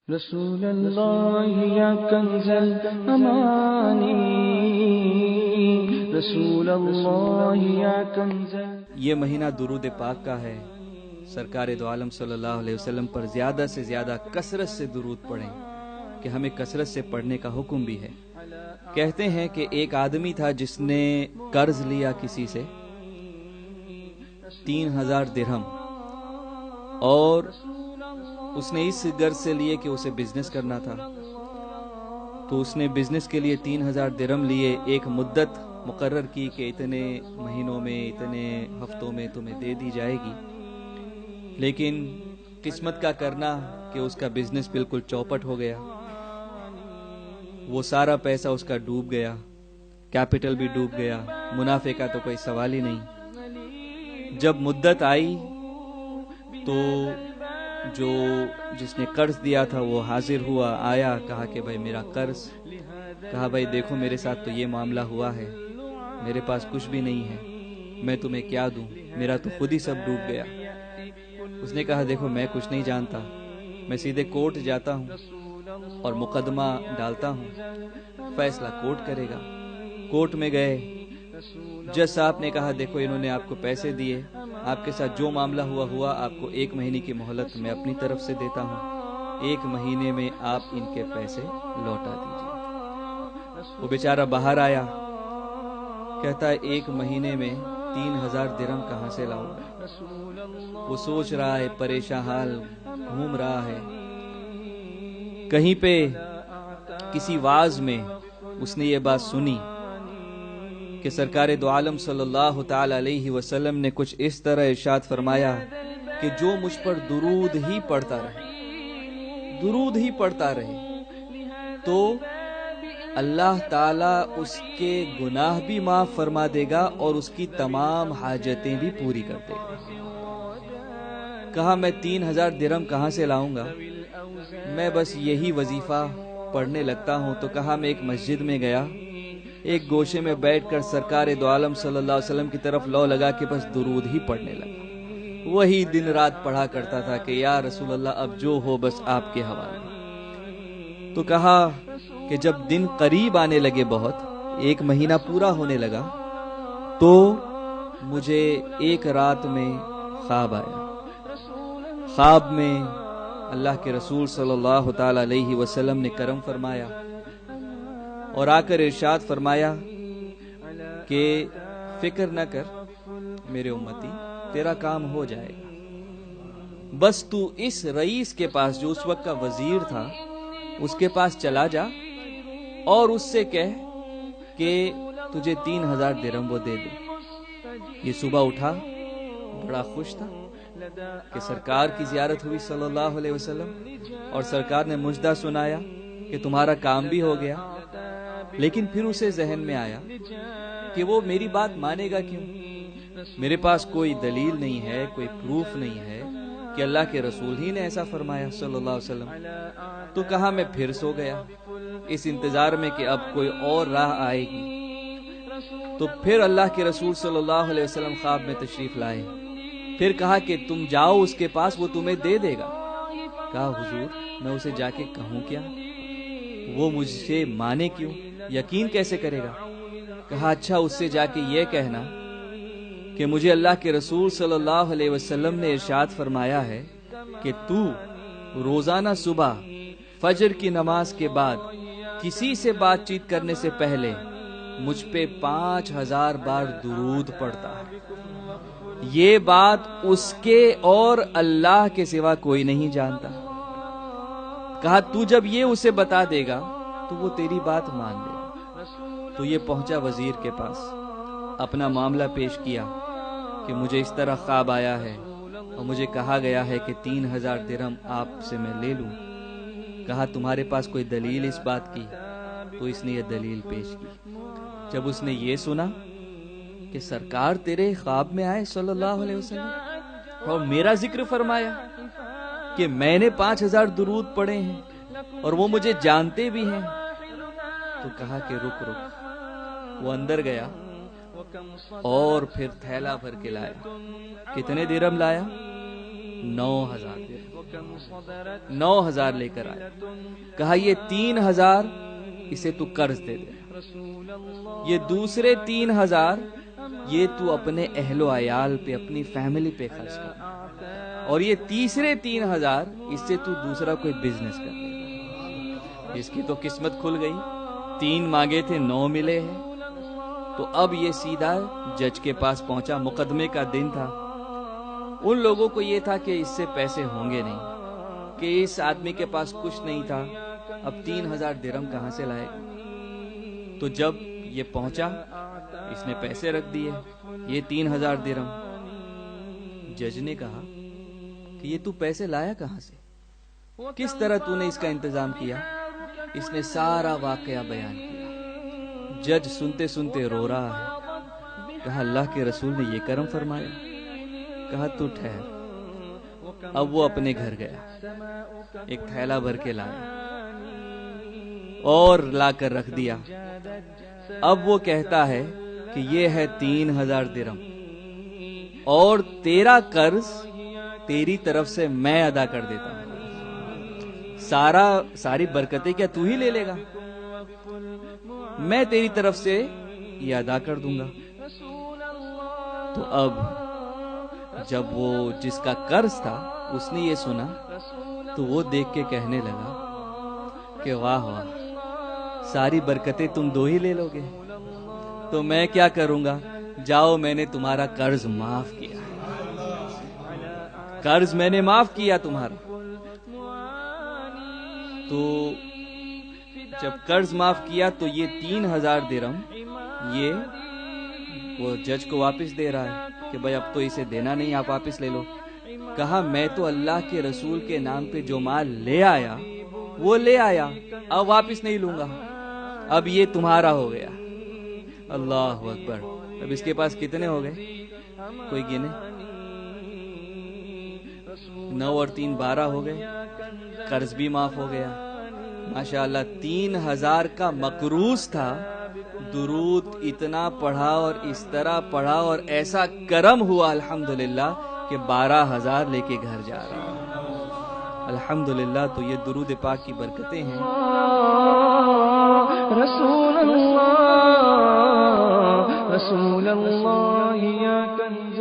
رسول اللہ یا کنز الامانی، رسول اللہ یا کنز۔ یہ مہینہ درود پاک کا ہے۔ سرکار دو عالم صلی اللہ علیہ وسلم پر زیادہ سے زیادہ کثرت سے درود پڑھیں کہ ہمیں کثرت سے پڑھنے کا حکم بھی ہے۔ کہتے ہیں کہ ایک آدمی تھا جس نے قرض لیا کسی سے 3000 درہم، اور اس نے اس غرض سے لیے کہ اسے بزنس کرنا تھا، تو اس نے بزنس کے لیے 3000 درہم لیے، ایک مدت مقرر کی کہ اتنے مہینوں میں اتنے ہفتوں میں تمہیں دے دی جائے گی، لیکن قسمت کا کرنا کہ اس کا بزنس بالکل چوپٹ ہو گیا، وہ سارا پیسہ اس کا ڈوب گیا، کیپٹل بھی ڈوب گیا، منافع کا تو کوئی سوال ہی نہیں۔ جب مدت آئی تو جس نے قرض دیا تھا وہ حاضر ہوا، آیا، کہا کہ بھائی میرا قرض، کہا بھائی دیکھو میرے ساتھ تو یہ معاملہ ہوا ہے، میرے پاس کچھ بھی نہیں ہے، میں تمہیں کیا دوں، میرا تو خود ہی سب ڈوب گیا۔ اس نے کہا دیکھو میں کچھ نہیں جانتا، میں سیدھے کورٹ جاتا ہوں اور مقدمہ ڈالتا ہوں، فیصلہ کورٹ کرے گا۔ کورٹ میں گئے، جج صاحب نے کہا دیکھو انہوں نے آپ کو پیسے دیے، آپ کے ساتھ جو معاملہ ہوا، آپ کو 1 مہینے کی مہلت میں اپنی طرف سے دیتا ہوں، 1 مہینے میں آپ ان کے پیسے لوٹا دیجیے۔ وہ بیچارہ باہر آیا، کہتا ہے 1 مہینے میں 3000 درہم کہاں سے لاؤں گا؟ وہ سوچ رہا ہے، پریشان حال گھوم رہا ہے۔ کہیں پہ کسی واعظ میں اس نے یہ بات سنی کہ سرکار دو عالم صلی اللہ تعالی علیہ وسلم نے کچھ اس طرح ارشاد فرمایا کہ جو مجھ پر درود ہی پڑھتا رہے تو اللہ تعالی اس کے گناہ بھی معاف فرما دے گا اور اس کی تمام حاجتیں بھی پوری کر دے گا۔ کہا میں 3000 درہم کہاں سے لاؤں گا، میں بس یہی وظیفہ پڑھنے لگتا ہوں۔ تو کہا میں ایک مسجد میں گیا، ایک گوشے میں بیٹھ کر سرکار دو عالم صلی اللہ علیہ وسلم کی طرف لو لگا کے بس درود ہی پڑھنے لگا، وہی دن رات پڑھا کرتا تھا کہ یا رسول اللہ اب جو ہو بس آپ کے حوالے۔ تو کہا کہ جب دن قریب آنے لگے، بہت 1 مہینہ پورا ہونے لگا، تو مجھے ایک رات میں خواب آیا۔ خواب میں اللہ کے رسول صلی اللہ تعالی علیہ وسلم نے کرم فرمایا اور آ کر ارشاد فرمایا کہ فکر نہ کر میرے امتی، تیرا کام ہو جائے گا، بس تو اس رئیس کے پاس جو اس وقت کا وزیر تھا اس کے پاس چلا جا اور اس سے کہہ کہ تجھے 3000 درہم وہ دے دے۔ یہ صبح اٹھا، بڑا خوش تھا کہ سرکار کی زیارت ہوئی صلی اللہ علیہ وسلم، اور سرکار نے مجدہ سنایا کہ تمہارا کام بھی ہو گیا۔ لیکن پھر اسے ذہن میں آیا کہ وہ میری بات مانے گا کیوں؟ میرے پاس کوئی دلیل نہیں ہے، کوئی پروف نہیں ہے کہ اللہ کے رسول ہی نے ایسا فرمایا صلی اللہ علیہ وسلم۔ تو کہا میں پھر سو گیا اس انتظار میں کہ اب کوئی اور راہ آئے گی۔ تو پھر اللہ کے رسول صلی اللہ علیہ وسلم خواب میں تشریف لائے، پھر کہا کہ تم جاؤ اس کے پاس، وہ تمہیں دے دے گا۔ کہا حضور میں اسے جا کے کہوں کیا، وہ مجھ سے مانے کیوں، یقین کیسے کرے گا؟ کہا اچھا اس سے جا کے یہ کہنا کہ مجھے اللہ کے رسول صلی اللہ علیہ وسلم نے ارشاد فرمایا ہے کہ تو روزانہ صبح فجر کی نماز کے بعد کسی سے بات چیت کرنے سے پہلے مجھ پہ 5000 بار درود پڑتا ہے۔ یہ بات اس کے اور اللہ کے سوا کوئی نہیں جانتا۔ کہا تو جب یہ اسے بتا دے گا تو وہ تیری بات مان لے گا۔ تو یہ پہنچا وزیر کے پاس، اپنا معاملہ پیش کیا کہ مجھے اس طرح خواب آیا ہے اور مجھے کہا گیا ہے کہ 3000 درہم آپ سے میں لے لوں۔ کہا تمہارے پاس کوئی دلیل اس بات کی؟ تو اس نے یہ دلیل پیش کی۔ جب اس نے یہ سنا کہ سرکار تیرے خواب میں آئے صلی اللہ علیہ وسلم اور میرا ذکر فرمایا کہ میں نے 5000 درود پڑھے ہیں اور وہ مجھے جانتے بھی ہیں، تو کہا کہ رک۔ وہ اندر گیا اور پھر تھیلا بھر کے لایا۔ کتنے درہم لایا؟ 9000 درہم۔ 9,000 لے کر آیا. کہا یہ 3,000 اسے تو قرض دے دے, یہ دوسرے 3,000 یہ تو اپنے اہل و عیال پہ, اپنی فیملی پہ خرچ کر, اور یہ تیسرے 3,000 اس سے تو دوسرا کوئی بزنس کر لے. اس کی تو قسمت کھل گئی, 3 مانگے تھے 9 ملے ہیں. تو اب یہ سیدھا جج کے پاس پہنچا, مقدمے کا دن تھا. ان لوگوں کو یہ تھا کہ اس سے پیسے ہوں گے نہیں, کہ اس آدمی کے پاس کچھ نہیں تھا, اب 3,000 درہم کہاں سے لائے. تو جب یہ پہنچا اس نے پیسے رکھ دیے, یہ 3,000 درہم. جج نے کہا کہ یہ تو پیسے لایا کہاں سے, کس طرح تو نے اس کا انتظام کیا. اس نے سارا واقعہ بیان کیا. جج سنتے سنتے رو رہا ہے. کہا اللہ کے رسول نے یہ کرم فرمایا. کہا تو ٹھہر. اب وہ اپنے گھر گیا, ایک تھیلا بھر کے لایا اور لا کر رکھ دیا. اب وہ کہتا ہے کہ یہ ہے 3,000 درہم, اور تیرا قرض تیری طرف سے میں ادا کر دیتا ہوں. ساری برکتیں کیا تو ہی لے لے گا, میں تیری طرف سے یہ ادا کر دوں گا. تو اب جب وہ جس کا قرض تھا اس نے یہ سنا تو وہ دیکھ کے کہنے لگا کہ واہ واہ, ساری برکتیں تم 2 ہی لے لو گے, تو میں کیا کروں گا. جاؤ, میں نے تمہارا قرض معاف کیا, قرض میں نے معاف کیا تمہارا. تو جب قرض معاف کیا تو یہ 3,000 درہم یہ وہ جج کو واپس دے رہا ہے کہ بھائی اب تو اسے دینا نہیں, آپ واپس لے لو. کہا میں تو اللہ کے رسول کے نام پہ جو مال لے آیا وہ لے آیا, اب واپس نہیں لوں گا, اب یہ تمہارا ہو گیا. اللہ اکبر. اب اس کے پاس کتنے ہو گئے, کوئی گنے؟ 9 اور 3 12 ہو گئے. قرض بھی معاف ہو گیا. ماشاءاللہ 3,000 کا مقروض تھا, درود اتنا پڑھا اور اس طرح پڑھا اور ایسا کرم ہوا الحمدللہ کہ 12,000 لے کے گھر جا رہا ہے. الحمدللہ. تو یہ درود پاک کی برکتیں ہیں. رسول اللہ یا کنز